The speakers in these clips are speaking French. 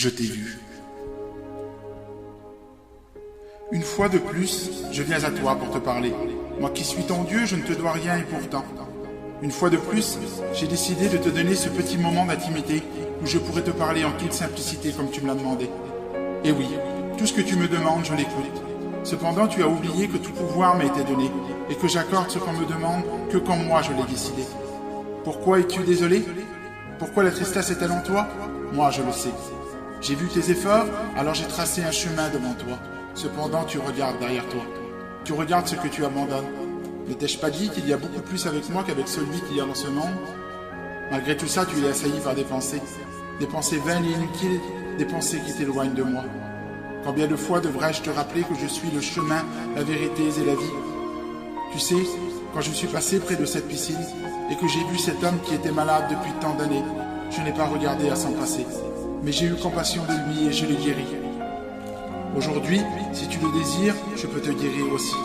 je t'ai vu. Une fois de plus, je viens à toi pour te parler. Moi qui suis ton Dieu, je ne te dois rien et pourtant. Une fois de plus, j'ai décidé de te donner ce petit moment d'intimité où je pourrais te parler en toute simplicité comme tu me l'as demandé. Et oui, tout ce que tu me demandes, je l'écoute. Cependant, tu as oublié que tout pouvoir m'a été donné et que j'accorde ce qu'on me demande que quand moi je l'ai décidé. Pourquoi es-tu désolé? Pourquoi la tristesse est-elle en toi? Moi, je le sais. J'ai vu tes efforts, alors j'ai tracé un chemin devant toi. Cependant, tu regardes derrière toi. Tu regardes ce que tu abandonnes. Ne t'ai-je pas dit qu'il y a beaucoup plus avec moi qu'avec celui qu'il y a dans ce monde? Malgré tout ça, tu es assailli par des pensées vaines et inutiles, des pensées qui t'éloignent de moi. Combien de fois devrais-je te rappeler que je suis le chemin, la vérité et la vie? Tu sais, quand je suis passé près de cette piscine et que j'ai vu cet homme qui était malade depuis tant d'années, je n'ai pas regardé à s'en passer, mais j'ai eu compassion de lui et je l'ai guéri. Aujourd'hui, si tu le désires, je peux te guérir aussi.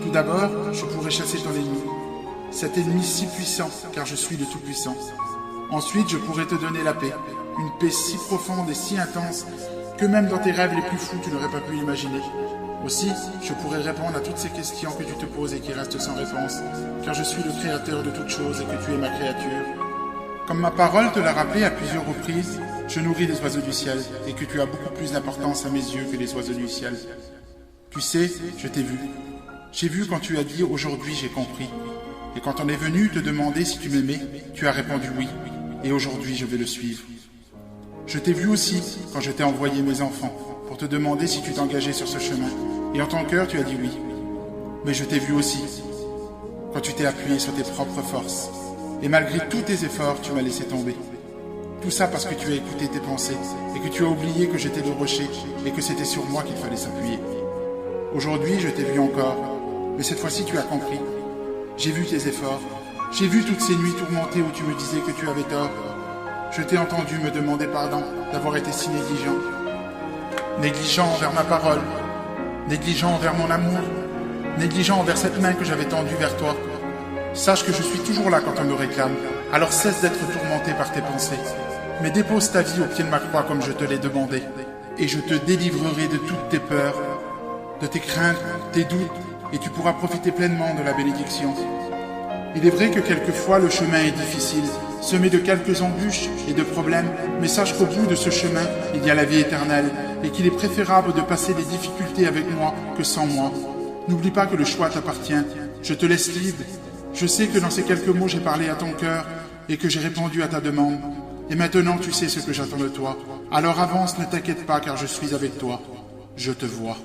Tout d'abord, je pourrais chasser ton ennemi, cet ennemi si puissant, car je suis le Tout-Puissant. Ensuite, je pourrais te donner la paix, une paix si profonde et si intense que même dans tes rêves les plus fous, tu n'aurais pas pu l'imaginer. Aussi, je pourrais répondre à toutes ces questions que tu te poses et qui restent sans réponse, car je suis le créateur de toutes choses et que tu es ma créature. Comme ma parole te l'a rappelé à plusieurs reprises, je nourris les oiseaux du ciel et que tu as beaucoup plus d'importance à mes yeux que les oiseaux du ciel. Tu sais, je t'ai vu. J'ai vu quand tu as dit « aujourd'hui j'ai compris ». Et quand on est venu te demander si tu m'aimais, tu as répondu oui. Et aujourd'hui je vais le suivre. Je t'ai vu aussi quand je t'ai envoyé mes enfants pour te demander si tu t'engageais sur ce chemin. Et en ton cœur, tu as dit oui. Mais je t'ai vu aussi quand tu t'es appuyé sur tes propres forces. Et malgré tous tes efforts, tu m'as laissé tomber. Tout ça parce que tu as écouté tes pensées et que tu as oublié que j'étais le rocher et que c'était sur moi qu'il fallait s'appuyer. Aujourd'hui, je t'ai vu encore, mais cette fois-ci, tu as compris. J'ai vu tes efforts. J'ai vu toutes ces nuits tourmentées où tu me disais que tu avais tort. Je t'ai entendu me demander pardon d'avoir été si négligent. Négligent envers ma parole, négligent envers mon amour, négligent envers cette main que j'avais tendue vers toi. Sache que je suis toujours là quand on me réclame, alors cesse d'être tourmenté par tes pensées. Mais dépose ta vie au pied de ma croix comme je te l'ai demandé, et je te délivrerai de toutes tes peurs, de tes craintes, tes doutes, et tu pourras profiter pleinement de la bénédiction. Il est vrai que quelquefois le chemin est difficile, semé de quelques embûches et de problèmes, mais sache qu'au bout de ce chemin, il y a la vie éternelle, et qu'il est préférable de passer des difficultés avec moi que sans moi. N'oublie pas que le choix t'appartient, je te laisse libre. Je sais que dans ces quelques mots j'ai parlé à ton cœur, et que j'ai répondu à ta demande. Et maintenant tu sais ce que j'attends de toi. Alors avance, ne t'inquiète pas car je suis avec toi. Je te vois.